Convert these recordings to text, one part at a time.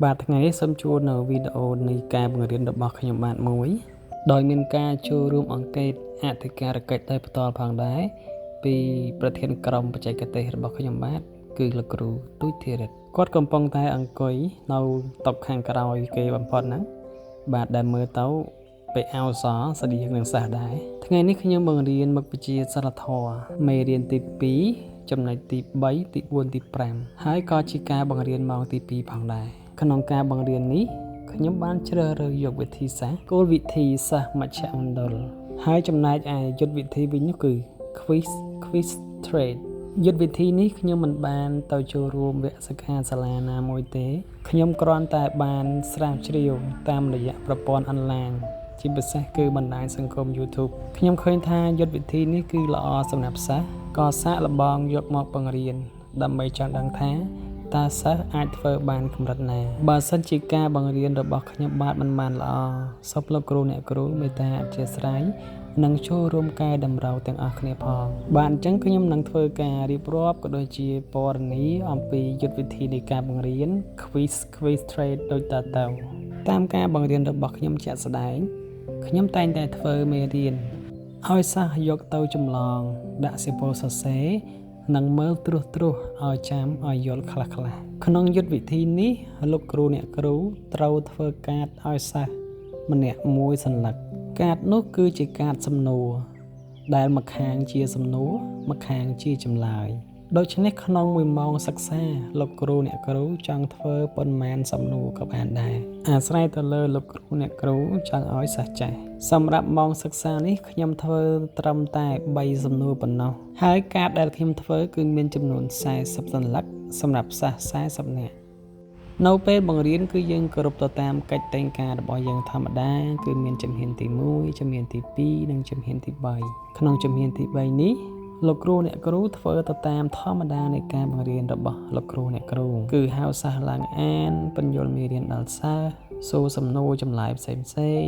បាទថ្ងៃនេះសូមជួលនៅវីដេអូនៃការបង្រៀនរបស់ខ្ញុំបាទមួយដោយមានការចូលរួមអង្កេតអធិការកិច្ចដោយផ្ទាល់ផងដែរពីប្រធានក្រុមបច្ចេកទេសរបស់ខ្ញុំបាទគឺលោកគ្រូទូចធីរិតគាត់កំពុងតែអង្គុយនៅតុខាងក្រោយគេបំផុតហ្នឹងបាទដែលមើលទៅពេលអោសស្តៀងនឹងសិស្សដែរថ្ងៃនេះខ្ញុំបង្រៀនមុខវិជ្ជាសិលធម៌មេរៀនទី2ចំណុចទី3ទី4ទី5ហើយក៏ជាការបង្រៀនម៉ោងទី2ផងដែរក្នុងការបង្រៀននេះខ្ញុំបានជ្រើសរើសយកវិធីសាស្ត្រគោលវិធីសាស្ត្រមជ្ឈមណ្ឌលហើយចំណែកឯយុទ្ធវិធីវិញនោះគឺ quiz trade យុទ្ធវិធីនេះខ្ញុំមិនបានទៅចូលរួមវគ្គសិក្ខាសាលាណាមួយទេខ្ញុំគ្រាន់តែបានស្រាវជ្រាវតាមរយៈប្រព័ន្ធអនឡាញជាពិសេសគឺបណ្ដាញសង្គម YouTube ខ្ញុំឃើញថាយុទ្ធវិធីនេះគឺល្អសម្រាប់សិស្សក៏សាកល្បងយកមកបង្រៀនដើម្បីចង់ដឹងថាតើសិស្សអាចធ្វើបានកម្រិតណាបើសិនជាការបង្រៀនរបស់ខ្ញុំបាទមិនបានល្អសូមលោកគ្រូអ្នកគ្រូមេត្តាអធិស្ឋាននិងចូលរួមកែតម្រូវទាំងអស់គ្នាផងបាទអញ្ចឹងខ្ញុំនឹងធ្វើការរៀបរាប់ក៏ដូចជាពណ៌នាអំពីយុទ្ធវិធីនៃការបង្រៀន quiz trade ដូចតទៅតាមការបង្រៀនរបស់ខ្ញុំជាក់ស្ដែងខ្ញុំតែងតែធ្វើមេរៀនឲ្យសិស្សយកទៅចម្លងដាក់សៀវភៅសរសេរនិងមើលត្រួសឲ្យចាំឲ្យយល់ខ្លះក្នុងយុទ្ធវិធីនេះលោកគ្រូអ្នកគ្រូត្រូវធ្វើកាតឲ្យសិស្សម្នាក់មួយសន្លឹកកាតនោះគឺជាកាតសំណួរដែលម្ខាងជាសំណួរម្ខាងជាចម្លើយដូច្នេះក្នុង1ម៉ោងសិក្សាលោកគ្រូអ្នកគ្រូចង់ធ្វើប៉ុន្មានសំណួរក៏បានដែរអាស្រ័យទៅលើលោកគ្រូអ្នកគ្រូចង់ឲ្យសិស្សចេះសម្រាប់ម៉ោងសិក្សានេះខ្ញុំធ្វើត្រឹមតែ3សំណួរប៉ុណ្ណោះហើយកាតដែលខ្ញុំធ្វើគឺមានចំនួន40សន្លឹកសម្រាប់សិស្ស40នាក់នៅពេលបង្រៀនគឺយើងគោរពទៅតាមកិច្ចតែងការរបស់យើងធម្មតាគឺមានជំហានទី1ជំហានទី2និងជំហានទី3ក្នុងជំហានទី3នេះលោកគ្រូអ្នកគ្រូធ្វើទៅតាមធម្មតានៃការបង្រៀនរបស់លោកគ្រូអ្នកគ្រូគឺហៅសិស្សឡើងអានបញ្យល់មេរៀនដល់សិស្សសួរសំណួរចម្លើយផ្សេង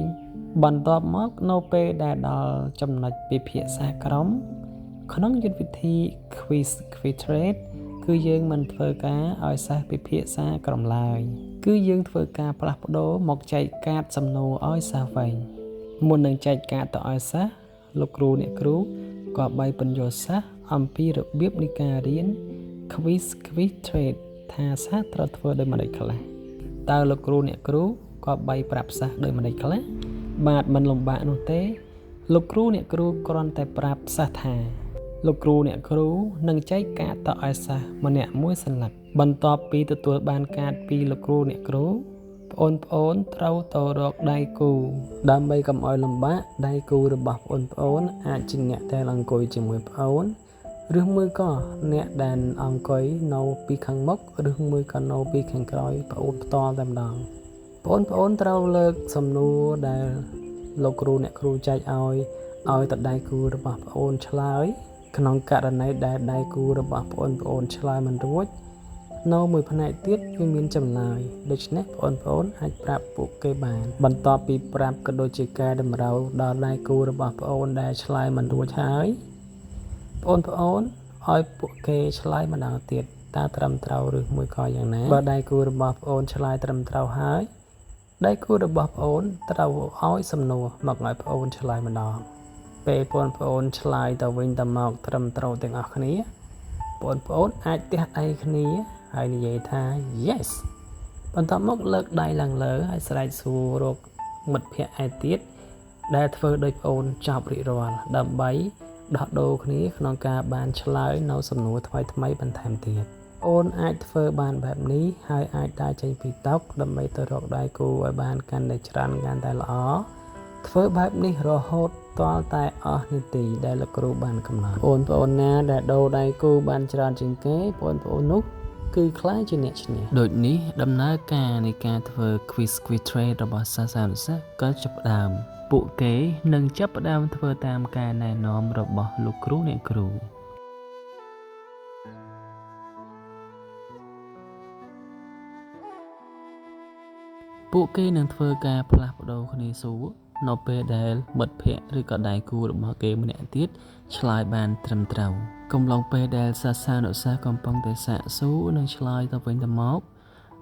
បន្ទាប់មកនៅពេលដែលដល់ចំណុចពិភាក្សាក្រុមក្នុងយុទ្ធវិធី quiz trade គឺយើងមិនធ្វើការឲ្យសិស្សពិភាក្សាក្រុមឡើយគឺយើងធ្វើការផ្លាស់ប្ដូរមកចែកកាតសំណួរឲ្យសិស្សវិញមុននឹងចែកកាតទៅឲ្យសិស្សលោកគ្រូអ្នកគ្រូក៏បីបញ្យល់សិស្សអំពីរបៀបនៃការរៀន quiz trade ថាសិស្សត្រូវធ្វើដោយម្តេចខ្លះតើលោកគ្រូអ្នកគ្រូក៏បីប្រាប់សិស្សដោយម្តេចខ្លះបាទមិនលំបាកនោះទេលោកគ្រូអ្នកគ្រូគ្រាន់តែប្រាប់សិស្សថាលោកគ្រូអ្នកគ្រូនឹងចែកកាតទៅឲ្យសិស្សម្នាក់មួយសន្លឹកបន្ទាប់ពីទទួលបានកាតពីលោកគ្រូអ្នកគ្រូប្អូនត្រូវទៅរកដៃគូដើម្បីកុំឲ្យលំបាកដៃគូរបស់ប្អូនអាចជាអ្នកដែលអង្គុយជាមួយប្អូនឬមួយក៏អ្នកដែលអង្គុយនៅពីខាងមុខឬមួយក៏នៅពីខាងក្រោយប្អូនផ្ទាល់តែម្ដងប្អូនត្រូវលើកសំណួរដែលលោកគ្រូអ្នកគ្រូចែកឲ្យទៅដៃគូរបស់ប្អូនឆ្លើយក្នុងករណីដែលដៃគូរបស់ប្អូនឆ្លើយមិនរួចនៅមួយផ្នែកទៀតវាមានចម្លើយដូច្នេះប្អូនអាចប្រាប់ពួកគេបានបន្ទាប់ពីប្រាប់ក៏ដូចជាការតម្រូវដល់ដៃគូរបស់ប្អូនដែលឆ្លើយមិនរួចហើយប្អូនឲ្យពួកគេឆ្លើយម្ដងទៀតតើត្រឹមត្រូវឬមួយក៏យ៉ាងណាបើដៃគូរបស់ប្អូនឆ្លើយត្រឹមត្រូវហើយដៃគូរបស់ប្អូនត្រូវឲ្យសំណួរមកឲ្យប្អូនឆ្លើយម្ដងពេលប្អូនឆ្លើយទៅវិញទៅមកត្រឹមត្រូវទាំងអស់គ្នាប្អូនអាចទះដៃគ្នាហើយនិយាយថា yes បន្ទាប់មកលើកដៃឡើងលើហើយស្រែកសួររកមិត្តភក្តិឯទៀតដែលធ្វើដោយប្អូនចប់រៀបរាល់ដើម្បីដោះដូរគ្នាក្នុងការបានឆ្លើយនៅសំណួរថ្មីបន្ថែមទៀតអូនអាចធ្វើបានបែបនេះហើយអាចដើរចេញពីតុដើម្បីទៅរកដៃគូឲ្យបានកាន់តែច្រើនកាន់តែល្អធ្វើបែបនេះរហូតទាល់តែអស់នាទីដែលលោកគ្រូបានកំណត់ប្អូនណាដែលដូរដៃគូបានច្រើនជាងគេប្អូននោះគឺខ្លាចជាអ្នកឈ្នះដូចនេះដំណើរការនៃការធ្វើ quiz trade របស់សិស្សានុសិស្សក៏ចាប់ផ្ដើមពួកគេនឹងចាប់ផ្ដើមធ្វើតាមការណែនាំរបស់លោកគ្រូអ្នកគ្រូពួកគេនឹងធ្វើការផ្លាស់ប្ដូរគ្នាសួរនៅពេលដែលមិត្តភ័ក្តិឬក៏ដៃគូរបស់គេម្នាក់ទៀតឆ្លើយបានត្រឹមត្រូវកំឡុងពេលដែលសិស្សានុសិស្សកំពុងតែសាកសួរនិងឆ្លើយទៅវិញទៅមក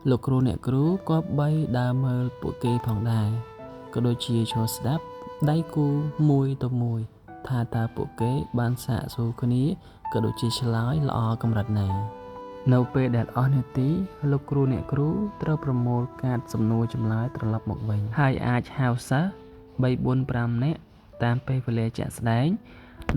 លោកគ្រូអ្នកគ្រូក៏បីដើរមើលពួកគេផងដែរក៏ដូចជាចូលស្ដាប់ដៃគូមួយទៅមួយថាតើពួកគេបានសាកសួរគ្នាក៏ដូចជាឆ្លើយល្អកម្រិតណានៅពេលដែលអស់នាទីលោកគ្រូអ្នកគ្រូត្រូវប្រមូលកាតសំណួរចម្លើយត្រឡប់មកវិញហើយអាចហៅសិស្ស3 4 5នាក់តាមពេលវេលាជាក់ស្ដែង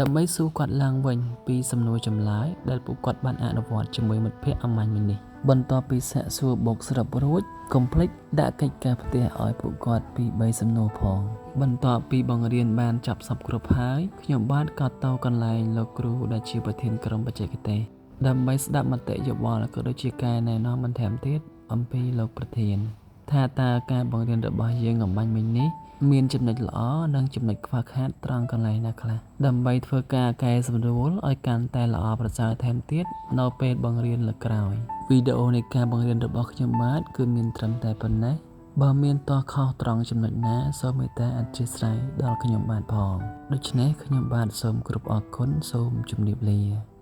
ដើម្បីសួរគាត់ឡើងវិញពីសំណួរចម្លើយដែលពួកគាត់បានអនុវត្តជាមួយមិត្តភ័ក្តិអាម៉ាញ់មិញនេះបន្ទាប់ពីសាកសួរបុកសរុបរួចកុំភ្លេចដាក់កិច្ចការផ្ទះឲ្យពួកគាត់ពី3សំណួរផងបន្ទាប់ពីបង្រៀនបានចប់សពគ្រប់ហើយខ្ញុំបានក៏ទៅកន្លែងលោកគ្រូដែលជាប្រធានក្រុមបច្ចេកទេសដើម្បីស្ដាប់មតិយោបល់ក៏ដូចជាការណែនាំបន្ថែមទៀតអំពីលោកប្រធានថាតើការបង្រៀនរបស់យើងអំបញ្ញមិញនេះមានចំណុចល្អនិងចំណុចខ្វះខាតត្រង់កន្លែងណាខ្លះដើម្បីធ្វើការកែសម្រួលឲ្យកាន់តែល្អប្រសើរថែមទៀតនៅពេលបង្រៀនលើកក្រោយវីដេអូនៃការបង្រៀនរបស់ខ្ញុំបាទគឺមានត្រឹមតែប៉ុណ្ណេះបើមានតោះខុសត្រង់ចំណុចណាសូមមេត្តាអធិស្ឋានដល់ខ្ញុំបាទផងដូច្នេះខ្ញុំបាទសូមគោរពអរគុណសូមជម្រាបលា